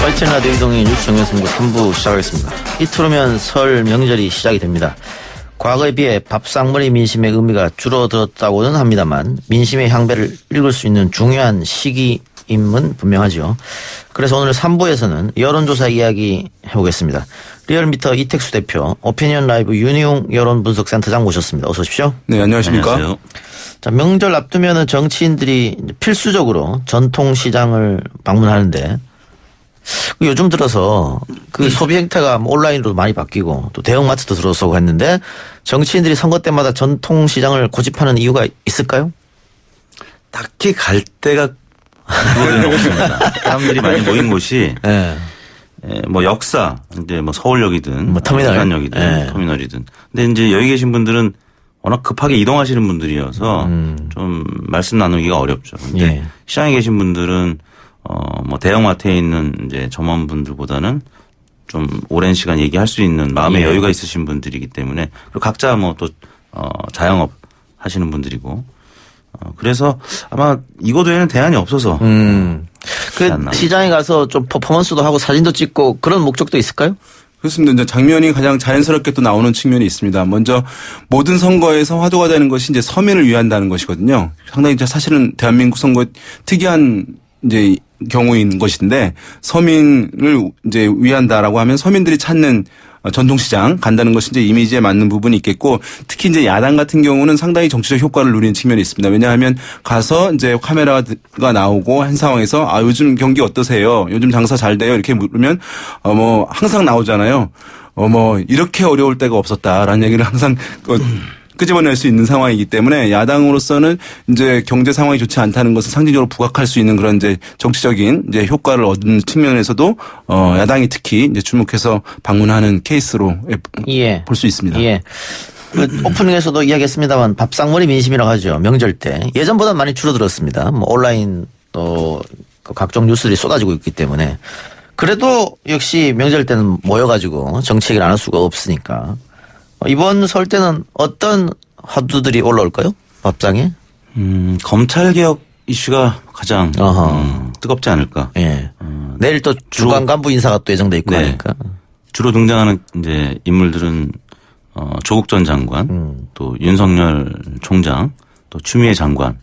YTN 라디오 이동의 뉴스 정면승부 3부 시작하겠습니다. 이틀 후면 설 명절이 시작이 됩니다. 과거에 비해 밥상머리 민심의 의미가 줄어들었다고는 합니다만 민심의 향배를 읽을 수 있는 중요한 시기임은 분명하죠. 그래서 오늘 3부에서는 여론조사 이야기 해보겠습니다. 리얼미터 이택수 대표, 오피니언 라이브 윤희용 여론분석센터장 모셨습니다. 어서 오십시오. 네, 안녕하십니까. 안녕하세요. 자, 명절 앞두면은 정치인들이 필수적으로 전통시장을 방문하는데 요즘 들어서 그 소비 행태가 온라인으로 많이 바뀌고 또 대형마트도 들어서고 했는데 정치인들이 선거 때마다 전통시장을 고집하는 이유가 있을까요? 딱히 갈 데가 그거는 없습니다. 사람들이 많이 모인 곳이 네. 뭐 역사, 이제 뭐 서울역이든 뭐 터미널. 부산역이든 네. 터미널이든. 근데 이제 여기 계신 분들은 워낙 급하게 이동하시는 분들이어서 좀 말씀 나누기가 어렵죠. 근데 예. 시장에 계신 분들은 뭐 대형마트에 있는 이제 점원분들보다는 좀 오랜 시간 얘기할 수 있는 마음의 예. 여유가 있으신 분들이기 때문에 그리고 각자 뭐 또 자영업 하시는 분들이고 그래서 아마 이거 외에는 대안이 없어서 그 시장에 가서 좀 퍼포먼스도 하고 사진도 찍고 그런 목적도 있을까요? 그렇습니다. 이제 장면이 가장 자연스럽게 또 나오는 측면이 있습니다. 먼저 모든 선거에서 화두가 되는 것이 이제 서민을 위한다는 것이거든요. 상당히 이제 사실은 대한민국 선거 특이한 이제 경우인 것인데 서민을 이제 위한다라고 하면 서민들이 찾는 전통시장 간다는 것이 이제 이미지에 맞는 부분이 있겠고 특히 이제 야당 같은 경우는 상당히 정치적 효과를 누리는 측면이 있습니다. 왜냐하면 가서 이제 카메라가 나오고 한 상황에서 아, 요즘 경기 어떠세요? 요즘 장사 잘 돼요? 이렇게 물으면 뭐 항상 나오잖아요. 뭐 이렇게 어려울 때가 없었다라는 얘기를 항상 끄집어낼 수 있는 상황이기 때문에 야당으로서는 이제 경제 상황이 좋지 않다는 것을 상징적으로 부각할 수 있는 그런 이제 정치적인 이제 효과를 얻는 측면에서도 야당이 특히 이제 주목해서 방문하는 케이스로 예. 볼 수 있습니다. 예. 그 오프닝에서도 이야기했습니다만 밥상머리 민심이라고 하죠. 명절 때. 예전보다 많이 줄어들었습니다. 뭐 온라인 또 각종 뉴스들이 쏟아지고 있기 때문에. 그래도 역시 명절 때는 모여가지고 정치 얘기를 안 할 수가 없으니까. 이번 설 때는 어떤 화두들이 올라올까요? 밥상에? 검찰개혁 이슈가 가장 뜨겁지 않을까. 예. 내일 또 중간 간부 인사가 또 예정돼 있고 네. 하니까. 주로 등장하는 이제 인물들은 조국 전 장관, 또 윤석열 총장, 또 추미애 장관,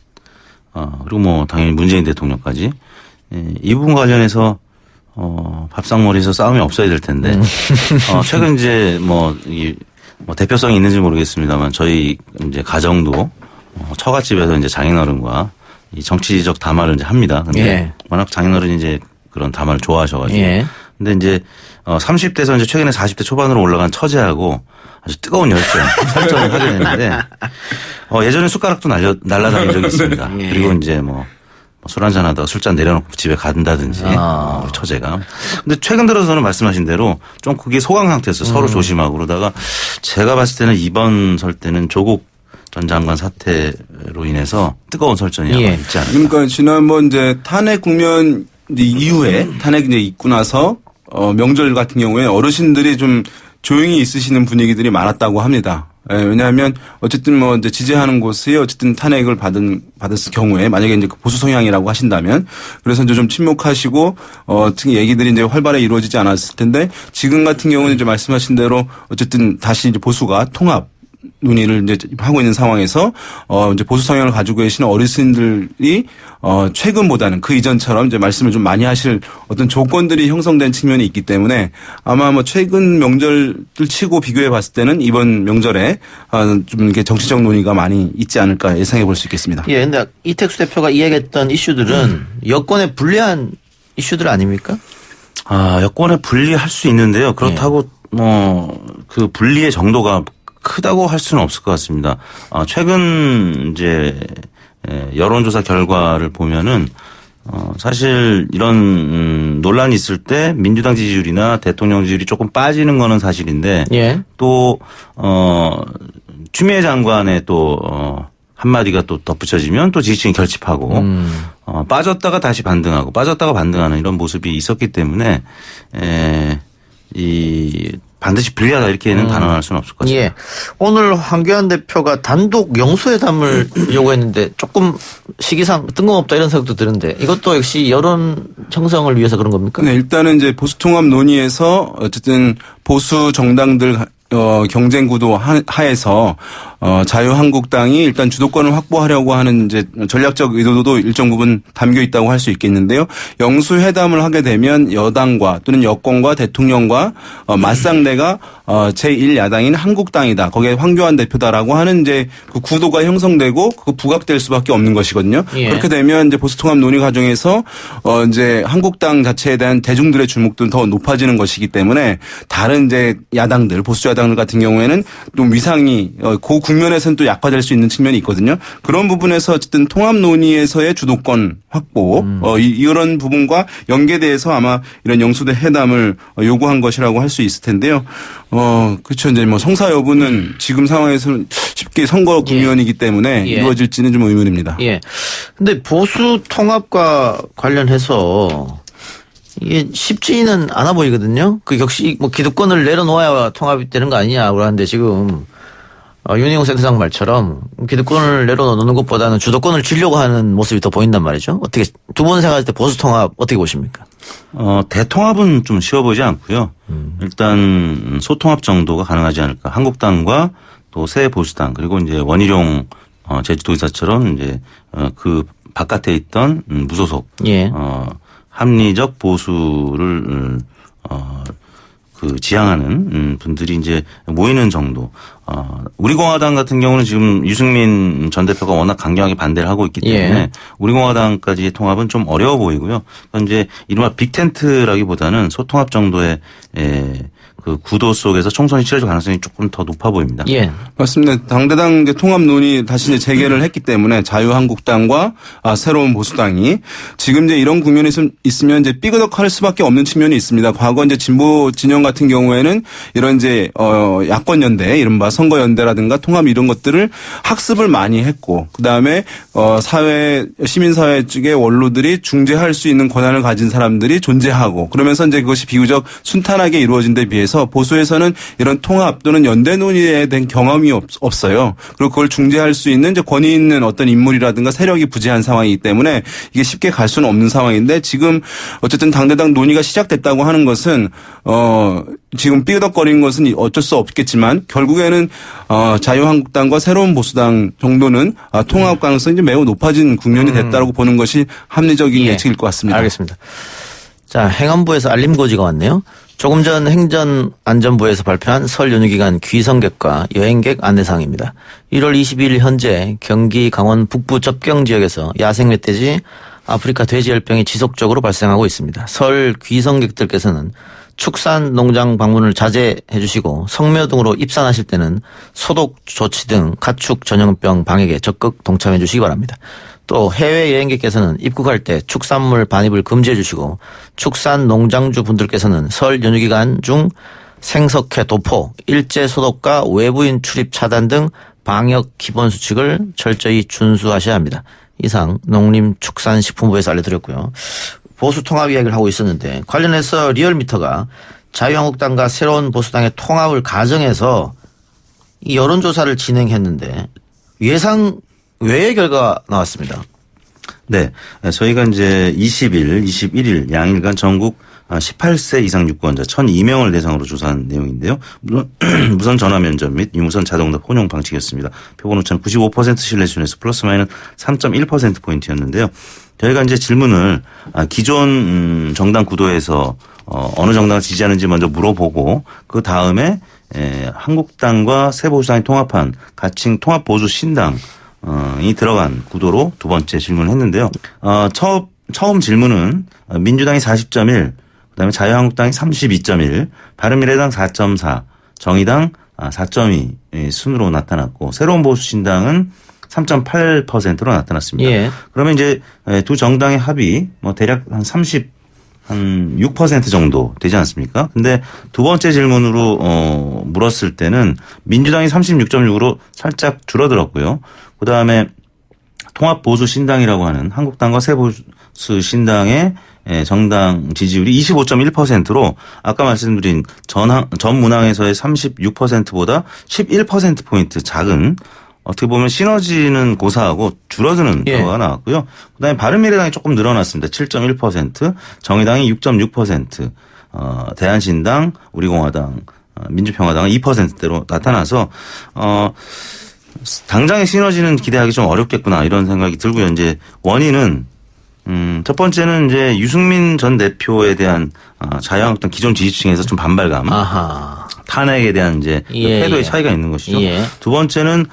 그리고 뭐 당연히 문재인 대통령까지 이 부분 관련해서 밥상머리에서 싸움이 없어야 될 텐데 최근 이제 뭐 대표성이 있는지 모르겠습니다만 저희 이제 가정도 처갓집에서 이제 장인어른과 이 정치적 담화를 이제 합니다. 근데 예. 워낙 장인어른이 이제 그런 담화를 좋아하셔가지고. 예. 근데 이제 30대에서 이제 최근에 40대 초반으로 올라간 처제하고 아주 뜨거운 설전을 하게 됐는데 예전에 숟가락도 날라다닌 적이 있습니다. 예. 그리고 이제 술 한잔 하다가 술잔 내려놓고 집에 간다든지 우리 처제가. 근데 최근 들어서는 말씀하신 대로 좀 그게 소강 상태였어요. 서로 조심하고 그러다가 제가 봤을 때는 이번 설 때는 조국 전 장관 사태로 인해서 뜨거운 설전이 아마 예. 있지 않을까. 그러니까 지난번 이제 탄핵 국면 이후에 탄핵 이제 있고 나서 명절 같은 경우에 어르신들이 좀 조용히 있으시는 분위기들이 많았다고 합니다. 예, 왜냐하면 어쨌든 뭐 이제 지지하는 곳이 어쨌든 탄핵을 받았을 경우에 만약에 이제 보수 성향이라고 하신다면 그래서 이제 좀 침묵하시고 특히 얘기들이 이제 활발하게 이루어지지 않았을 텐데 지금 같은 경우는 이제 말씀하신 대로 어쨌든 다시 이제 보수가 통합 논의를 이제 하고 있는 상황에서 이제 보수 성향을 가지고 계시는 어르신들이 최근보다는 그 이전처럼 이제 말씀을 좀 많이 하실 어떤 조건들이 형성된 측면이 있기 때문에 아마 뭐 최근 명절들 치고 비교해 봤을 때는 이번 명절에 좀 이렇게 정치적 논의가 많이 있지 않을까 예상해 볼 수 있겠습니다. 예, 근데 이택수 대표가 이야기했던 이슈들은 여권에 불리한 이슈들 아닙니까? 여권에 분리할 수 있는데요. 그렇다고 그 분리의 정도가 크다고 할 수는 없을 것 같습니다. 최근 이제 여론조사 결과를 보면은 사실 이런 논란이 있을 때 민주당 지지율이나 대통령 지지율이 조금 빠지는 거는 사실인데 예. 또 추미애 장관의 또 한마디가 또 덧붙여지면 또 지지층이 결집하고 빠졌다가 다시 반등하고 빠졌다가 반등하는 이런 모습이 있었기 때문에 반드시 불리하다 이렇게는 단언할 수는 없을 것 같습니다. 예. 오늘 황교안 대표가 단독 영수회담을 요구했는데 조금 시기상 뜬금없다 이런 생각도 드는데 이것도 역시 여론 형성을 위해서 그런 겁니까? 네, 일단은 이제 보수 통합 논의에서 어쨌든 보수 정당들 경쟁 구도 하에서 자유한국당이 일단 주도권을 확보하려고 하는 이제 전략적 의도도 일정 부분 담겨 있다고 할 수 있겠는데요. 영수회담을 하게 되면 여당과 또는 여권과 대통령과 맞상대가 제1야당인 한국당이다. 거기에 황교안 대표다라고 하는 이제 그 구도가 형성되고 그 부각될 수밖에 없는 것이거든요. 예. 그렇게 되면 이제 보수통합 논의 과정에서 이제 한국당 자체에 대한 대중들의 주목도 더 높아지는 것이기 때문에 다른 이제 야당들 보수 야당들 같은 경우에는 좀 위상이 그 국면에서는 또 약화될 수 있는 측면이 있거든요. 그런 부분에서 어쨌든 통합 논의에서의 주도권 확보 이런 부분과 연계돼서 아마 이런 영수대 회담을 요구한 것이라고 할 수 있을 텐데요. 그렇죠. 이제 뭐 성사 여부는 지금 상황에서는 쉽게 선거 국면이기 때문에 예. 이루어질지는 좀 의문입니다. 예. 근데 보수 통합과 관련해서 이게 쉽지는 않아 보이거든요. 그 역시 뭐 기득권을 내려놓아야 통합이 되는 거 아니냐고 하는데 지금 윤희용 센터장 말처럼 기득권을 내려놓는 것보다는 주도권을 쥐려고 하는 모습이 더 보인단 말이죠. 어떻게 두 분 생각할 때 보수 통합 어떻게 보십니까? 대통합은 좀 쉬워 보이지 않고요. 일단 소통합 정도가 가능하지 않을까. 한국당과 또 새 보수당 그리고 이제 원희룡 제주도지사처럼 이제 그 바깥에 있던 무소속 예. 합리적 보수를 그 지향하는 분들이 이제 모이는 정도. 우리공화당 같은 경우는 지금 유승민 전 대표가 워낙 강경하게 반대를 하고 있기 때문에 예. 우리공화당까지의 통합은 좀 어려워 보이고요. 그러니까 이제 이른바 빅텐트라기보다는 소통합 정도의 그 구도 속에서 총선이 치러질 가능성이 조금 더 높아 보입니다. 예. 맞습니다. 당대당 이제 통합 논의 다시 이제 재개를 했기 때문에 자유한국당과 새로운 보수당이 지금 이제 이런 국면이 있으면 이제 삐그덕할 수밖에 없는 측면이 있습니다. 과거 이제 진보 진영 같은 경우에는 이런 이제 야권 연대, 이른바 선거 연대라든가 통합 이런 것들을 학습을 많이 했고 그다음에 시민 사회 쪽의 원로들이 중재할 수 있는 권한을 가진 사람들이 존재하고 그러면서 이제 그것이 비교적 순탄하게 이루어진 데 비해서 보수에서는 이런 통합 또는 연대 논의에 대한 경험이 없어요. 그리고 그걸 중재할 수 있는 이제 권위 있는 어떤 인물이라든가 세력이 부재한 상황이기 때문에 이게 쉽게 갈 수는 없는 상황인데 지금 어쨌든 당대당 논의가 시작됐다고 하는 것은 지금 삐그덕거리는 것은 어쩔 수 없겠지만 결국에는 자유한국당과 새로운 보수당 정도는 통합 가능성이 매우 높아진 국면이 됐다고 보는 것이 합리적인 예측일 것 같습니다. 알겠습니다. 자, 행안부에서 알림고지가 왔네요. 조금 전 행정안전부에서 발표한 설 연휴 기간 귀성객과 여행객 안내사항입니다. 1월 22일 현재 경기 강원 북부 접경 지역에서 야생 멧돼지 아프리카 돼지열병이 지속적으로 발생하고 있습니다. 설 귀성객들께서는 축산 농장 방문을 자제해 주시고 성묘 등으로 입산하실 때는 소독 조치 등 가축 전염병 방역에 적극 동참해 주시기 바랍니다. 또 해외 여행객께서는 입국할 때 축산물 반입을 금지해 주시고 축산 농장주 분들께서는 설 연휴 기간 중 생석회 도포, 일제 소독과 외부인 출입 차단 등 방역 기본 수칙을 철저히 준수하셔야 합니다. 이상 농림축산식품부에서 알려드렸고요. 보수 통합 이야기를 하고 있었는데 관련해서 리얼미터가 자유한국당과 새로운 보수당의 통합을 가정해서 이 여론조사를 진행했는데 예상 외의 결과가 나왔습니다. 네. 저희가 이제 20일, 21일 양일간 전국 18세 이상 유권자 1,002명을 대상으로 조사한 내용인데요. 무선 전화 면접 및 유무선 자동답 혼용 방식이었습니다. 표본 오차는 95% 신뢰 수준에서 플러스 마이너스 3.1%포인트였는데요. 저희가 이제 질문을 기존 정당 구도에서 어느 정당을 지지하는지 먼저 물어보고 그 다음에 한국당과 새보수당이 통합한 가칭 통합보수 신당 이 들어간 구도로 두 번째 질문을 했는데요. 처음 질문은 민주당이 40.1, 그다음에 자유한국당이 32.1, 바른미래당 4.4, 정의당 4.2 순으로 나타났고 새로운 보수신당은 3.8%로 나타났습니다. 예. 그러면 이제 두 정당의 합이 뭐 대략 한 6% 정도 되지 않습니까? 근데 두 번째 질문으로 물었을 때는 민주당이 36.6으로 살짝 줄어들었고요. 그다음에 통합보수신당이라고 하는 한국당과 새보수신당의 정당 지지율이 25.1%로 아까 말씀드린 전 문항에서의 36%보다 11%포인트 작은 어떻게 보면 시너지는 고사하고 줄어드는 예. 결과가 나왔고요. 그다음에 바른미래당이 조금 늘어났습니다. 7.1%, 정의당이 6.6%, 대한신당, 우리공화당, 민주평화당은 2%대로 나타나서 당장의 시너지는 기대하기 좀 어렵겠구나 이런 생각이 들고요. 이제 원인은 첫 번째는 이제 유승민 전 대표에 대한 자유한국당 기존 지지층에서 좀 반발감. 아하. 탄핵에 대한 이제 예, 태도의 예. 차이가 있는 것이죠. 예. 두 번째는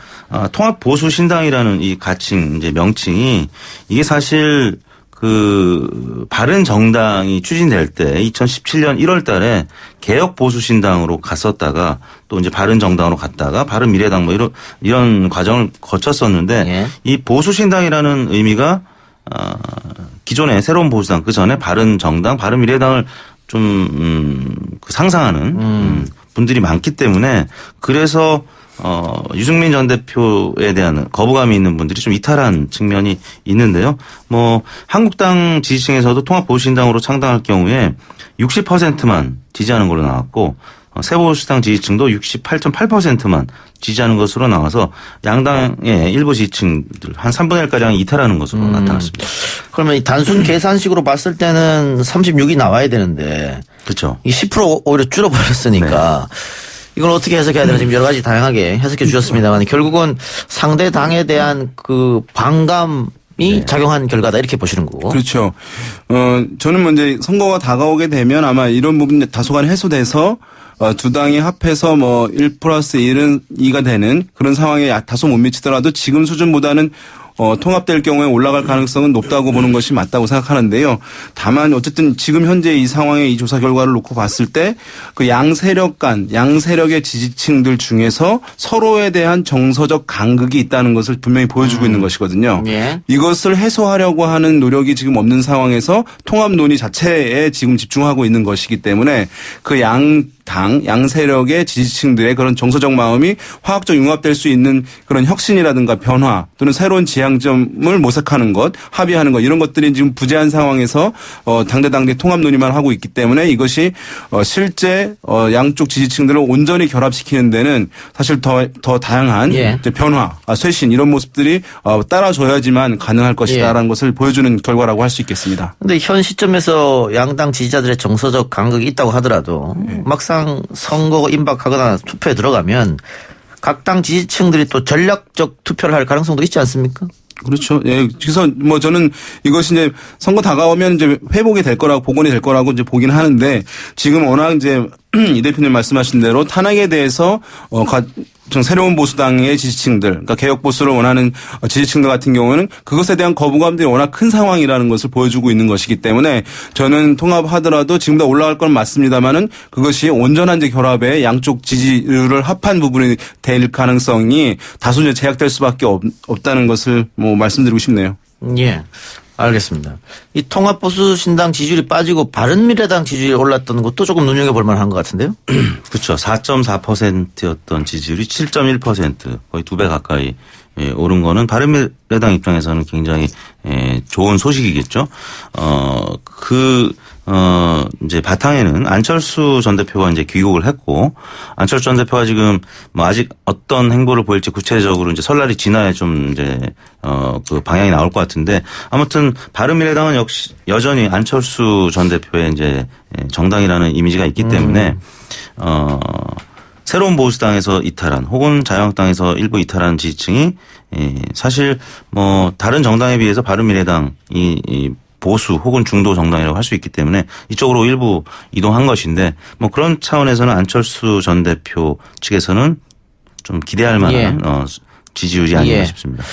통합보수신당이라는 이 가칭 이제 명칭이 이게 사실 그 바른 정당이 추진될 때 2017년 1월 달에 개혁보수신당으로 갔었다가 또 이제 바른 정당으로 갔다가 바른 미래당 뭐 이런 과정을 거쳤었는데 예. 이 보수신당이라는 의미가 기존의 새로운 보수당 그 전에 바른 정당 바른 미래당을 좀 상상하는 분들이 많기 때문에 그래서 유승민 전 대표에 대한 거부감이 있는 분들이 좀 이탈한 측면이 있는데요. 뭐 한국당 지지층에서도 통합보수신당으로 창당할 경우에 60%만 지지하는 걸로 나왔고 새보수당 지지층도 68.8%만 지지하는 것으로 나와서 양당의 일부 지지층들 한 3분의 1가량이 이탈하는 것으로 나타났습니다. 그러면 이 단순 계산식으로 봤을 때는 36이 나와야 되는데 그렇죠. 이 10% 오히려 줄어버렸으니까 이걸 어떻게 해석해야 되나 지금 여러 가지 다양하게 해석해 주셨습니다만 결국은 상대 당에 대한 그 반감이 작용한 결과다 이렇게 보시는 거고. 그렇죠. 저는 먼저 선거가 다가오게 되면 아마 이런 부분 다소간 해소돼서 두 당이 합해서 뭐 1+1은 2가 되는 그런 상황에 다소 못 미치더라도 지금 수준보다는 통합될 경우에 올라갈 가능성은 높다고 보는 것이 맞다고 생각하는데요. 다만 어쨌든 지금 현재 이 상황의 이 조사 결과를 놓고 봤을 때 그 양세력의 지지층들 중에서 서로에 대한 정서적 간극이 있다는 것을 분명히 보여주고 있는 것이거든요. 예. 이것을 해소하려고 하는 노력이 지금 없는 상황에서 통합 논의 자체에 지금 집중하고 있는 것이기 때문에 그 양세력의 지지층들의 그런 정서적 마음이 화학적 융합될 수 있는 그런 혁신이라든가 변화 또는 새로운 지향점을 모색하는 것, 합의하는 것 이런 것들이 지금 부재한 상황에서 당대 통합 논의만 하고 있기 때문에 이것이 실제 양쪽 지지층들을 온전히 결합시키는 데는 사실 더 다양한 예. 이제 변화, 쇄신 이런 모습들이 따라줘야지만 가능할 것이다라는 것을 보여주는 결과라고 할 수 있겠습니다. 근데 현 시점에서 양당 지지자들의 정서적 간극이 있다고 하더라도 막상 선거가 임박하거나 투표에 들어가면 각 당 지지층들이 또 전략적 투표를 할 가능성도 있지 않습니까? 그렇죠. 예. 그래서 뭐 저는 이것이 이제 선거 다가오면 이제 회복이 될 거라고 복원이 될 거라고 이제 보긴 하는데 지금 워낙 이제 이 대표님 말씀하신 대로 탄핵에 대해서 새로운 보수당의 지지층들, 그러니까 개혁 보수를 원하는 지지층들 같은 경우는 그것에 대한 거부감들이 워낙 큰 상황이라는 것을 보여주고 있는 것이기 때문에 저는 통합하더라도 지금보다 올라갈 건 맞습니다만은 그것이 온전한 이제 결합에 양쪽 지지율을 합한 부분이 될 가능성이 다소 이제 제약될 수밖에 없다는 것을 뭐 말씀드리고 싶네요. 예. 알겠습니다. 이 통합보수신당 지지율이 빠지고 바른미래당 지지율이 올랐던 것도 조금 눈여겨볼 만한 것 같은데요. 그렇죠. 4.4%였던 지지율이 7.1% 거의 2배 가까이 오른 거는 바른미래당 입장에서는 굉장히 좋은 소식이겠죠. 이제 바탕에는 안철수 전 대표가 이제 귀국을 했고 안철수 전 대표가 지금 뭐 아직 어떤 행보를 보일지 구체적으로 이제 설날이 지나야 좀 이제 그 방향이 나올 것 같은데 아무튼 바른미래당은 역시 여전히 안철수 전 대표의 이제 정당이라는 이미지가 있기 때문에 새로운 보수당에서 이탈한 혹은 자유한국당에서 일부 이탈한 지지층이 사실 뭐 다른 정당에 비해서 바른미래당이 보수 혹은 중도 정당이라고 할 수 있기 때문에 이쪽으로 일부 이동한 것인데 뭐 그런 차원에서는 안철수 전 대표 측에서는 좀 기대할 만한 지지율이 아닌가 싶습니다.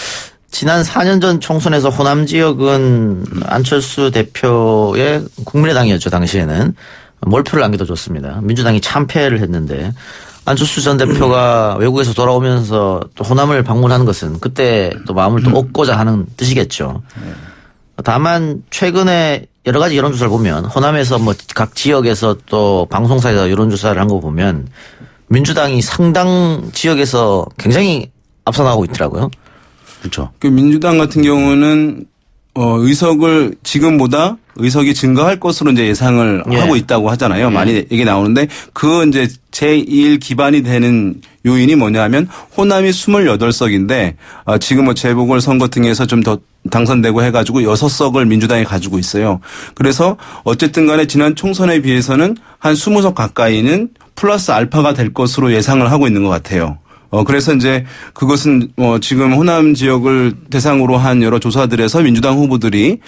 지난 4년 전 총선에서 호남 지역은 안철수 대표의 국민의당이었죠. 당시에는 몰표를 남겨뒀습니다. 민주당이 참패를 했는데 안철수 전 대표가 외국에서 돌아오면서 또 호남을 방문하는 것은 그때 또 마음을 또 얻고자 하는 뜻이겠죠. 다만 최근에 여러 가지 여론조사를 보면 호남에서 뭐 각 지역에서 또 방송사에서 여론조사를 한 거 보면 민주당이 상당 지역에서 굉장히 앞서 나가고 있더라고요. 그렇죠. 그 민주당 같은 경우는 의석을 지금보다 의석이 증가할 것으로 이제 예상을 예. 하고 있다고 하잖아요. 많이 얘기 나오는데 그 이제 제1 기반이 되는 요인이 뭐냐면 호남이 28석인데 지금 뭐 재보궐선거 등에서 좀 더 당선되고 해가지고 6석을 민주당이 가지고 있어요. 그래서 어쨌든 간에 지난 총선에 비해서는 한 20석 가까이는 플러스 알파가 될 것으로 예상을 하고 있는 것 같아요. 그래서 이제 그것은 지금 호남 지역을 대상으로 한 여러 조사들에서 민주당 후보들이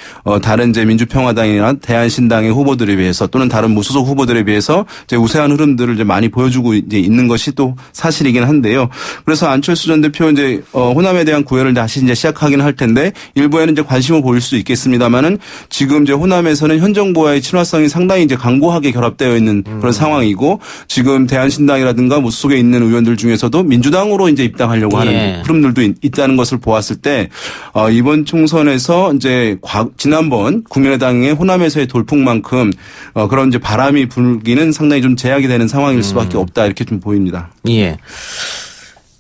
다른 이제 민주평화당이나 대한신당의 후보들에 비해서 또는 다른 무소속 후보들에 비해서 이제 우세한 흐름들을 이제 많이 보여주고 이제 있는 것이 또 사실이긴 한데요. 그래서 안철수 전 대표 이제 호남에 대한 구애를 다시 이제 시작하긴 할 텐데 일부에는 이제 관심을 보일 수 있겠습니다만은 지금 이제 호남에서는 현 정부와의 친화성이 상당히 이제 강고하게 결합되어 있는 그런 상황이고 지금 대한신당이라든가 무소속에 있는 의원들 중에서도 민주당으로 이제 입당하려고 하는 흐름들도 있다는 것을 보았을 때 이번 총선에서 이제 지난번 국민의당의 호남에서의 돌풍만큼 그런 이제 바람이 불기는 상당히 좀 제약이 되는 상황일 수밖에 없다 이렇게 좀 보입니다. 예.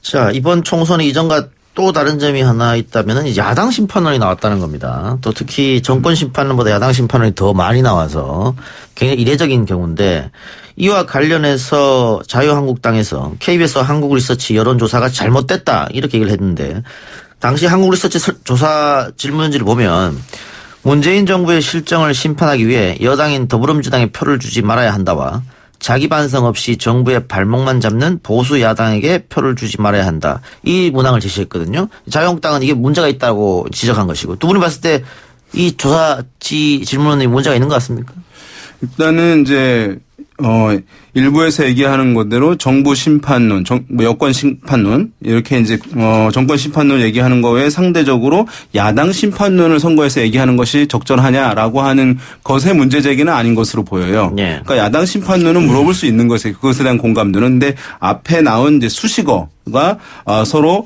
자, 이번 총선이 이전과 또 다른 점이 하나 있다면은 이제 야당 심판원이 나왔다는 겁니다. 또 특히 정권 심판원보다 야당 심판원이 더 많이 나와서 굉장히 이례적인 경우인데 이와 관련해서 자유한국당에서 KBS 한국리서치 여론조사가 잘못됐다 이렇게 얘기를 했는데 당시 한국리서치 조사 질문지를 보면 문재인 정부의 실정을 심판하기 위해 여당인 더불어민주당에 표를 주지 말아야 한다와 자기 반성 없이 정부의 발목만 잡는 보수 야당에게 표를 주지 말아야 한다. 이 문항을 제시했거든요. 자유한국당은 이게 문제가 있다고 지적한 것이고 두 분이 봤을 때 이 조사지 질문에 문제가 있는 것 같습니까? 일단은 이제 일부에서 얘기하는 것대로 정부 심판론, 여권 심판론 이렇게 이제 정권 심판론 얘기하는 거에 상대적으로 야당 심판론을 선거에서 얘기하는 것이 적절하냐라고 하는 것의 문제 제기는 아닌 것으로 보여요. 네. 그러니까 야당 심판론은 물어볼 수 있는 것에 그것에 대한 공감도는 근데 앞에 나온 이제 수식어가 서로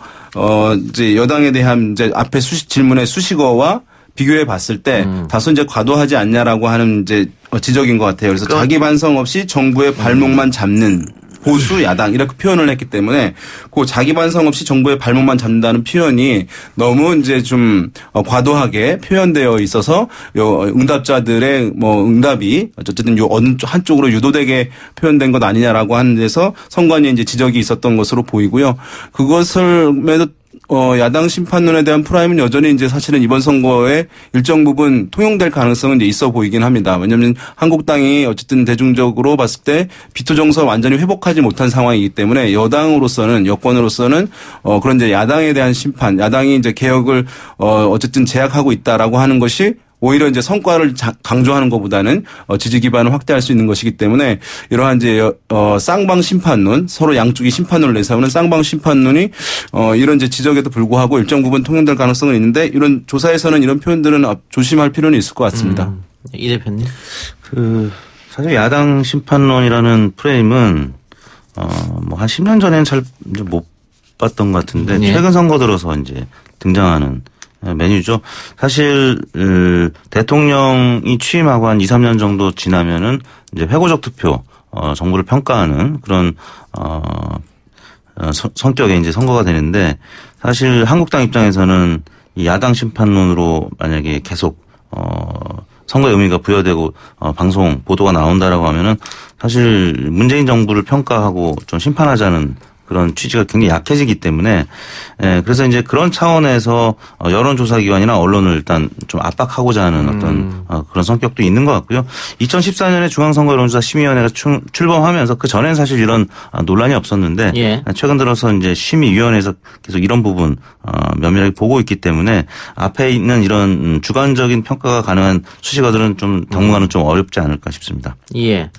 이제 여당에 대한 이제 앞에 질문의 수식어와 비교해 봤을 때 다소 이제 과도하지 않냐라고 하는 이제 지적인 것 같아요. 그래서 자기 반성 없이 정부의 발목만 잡는 보수 야당 이렇게 표현을 했기 때문에 그 자기 반성 없이 정부의 발목만 잡는다는 표현이 너무 이제 좀 과도하게 표현되어 있어서 응답자들의 뭐 응답이 어쨌든 요 어느 한쪽으로 유도되게 표현된 것 아니냐라고 하는 데서 선관위에 이제 지적이 있었던 것으로 보이고요. 그것을 매도 야당 심판론에 대한 프라임은 여전히 이제 사실은 이번 선거에 일정 부분 통용될 가능성은 이제 있어 보이긴 합니다. 왜냐하면 한국당이 어쨌든 대중적으로 봤을 때 비토 정서 완전히 회복하지 못한 상황이기 때문에 여권으로서는 그런 이제 야당에 대한 심판, 야당이 이제 개혁을 어쨌든 제약하고 있다라고 하는 것이 오히려 이제 성과를 강조하는 것보다는 지지 기반을 확대할 수 있는 것이기 때문에 이러한 이제 쌍방 심판론 서로 양쪽이 심판론을 내세우는 쌍방 심판론이 이런 이제 지적에도 불구하고 일정 부분 통용될 가능성은 있는데 이런 조사에서는 이런 표현들은 조심할 필요는 있을 것 같습니다. 이 대표님. 사실 야당 심판론이라는 프레임은 뭐 한 10년 전에는 잘 못 봤던 것 같은데 최근 선거 들어서 이제 등장하는 메뉴죠. 사실 대통령이 취임하고 한 2, 3년 정도 지나면은 이제 회고적 투표 정부를 평가하는 그런 성격의 이제 선거가 되는데 사실 한국당 입장에서는 이 야당 심판론으로 만약에 계속 선거의 의미가 부여되고 방송 보도가 나온다라고 하면은 사실 문재인 정부를 평가하고 좀 심판하자는 그런 취지가 굉장히 약해지기 때문에 그래서 이제 그런 차원에서 여론조사기관이나 언론을 일단 좀 압박하고자 하는 어떤 그런 성격도 있는 것 같고요. 2014년에 중앙선거 여론조사 심의위원회가 출범하면서 그 전에는 사실 이런 논란이 없었는데 최근 들어서 이제 심의위원회에서 계속 이런 부분 면밀하게 보고 있기 때문에 앞에 있는 이런 주관적인 평가가 가능한 수식어들은 좀 당분간은 좀 어렵지 않을까 싶습니다. 예.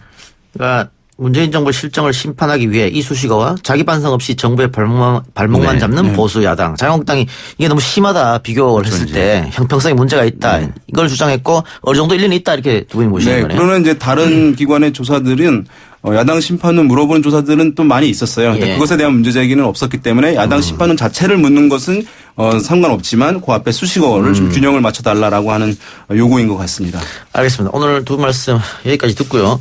그러니까 문재인 정부 실정을 심판하기 위해 이 수식어와 자기 반성 없이 정부의 발목만 잡는 보수 야당. 자유한국당이 이게 너무 심하다 비교를 했을 때 형평성에 문제가 있다. 이걸 주장했고 어느 정도 일리는 있다 이렇게 두 분이 보시는 거네요. 그러나 이제 다른 기관의 조사들은 야당 심판론 물어보는 조사들은 또 많이 있었어요. 그것에 대한 문제 제기는 없었기 때문에 야당 심판론 자체를 묻는 것은 상관없지만 그 앞에 수식어를 좀 균형을 맞춰달라라고 하는 요구인 것 같습니다. 알겠습니다. 오늘 두 말씀 여기까지 듣고요.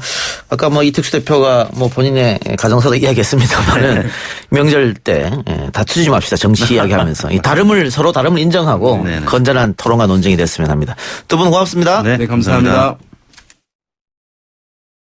아까 뭐 이택수 대표가 뭐 본인의 가정사도 이야기했습니다만은 명절 때 다투지 맙시다. 정치 이야기하면서 이 서로 다름을 인정하고 네네. 건전한 토론과 논쟁이 됐으면 합니다. 두 분 고맙습니다. 네, 감사합니다.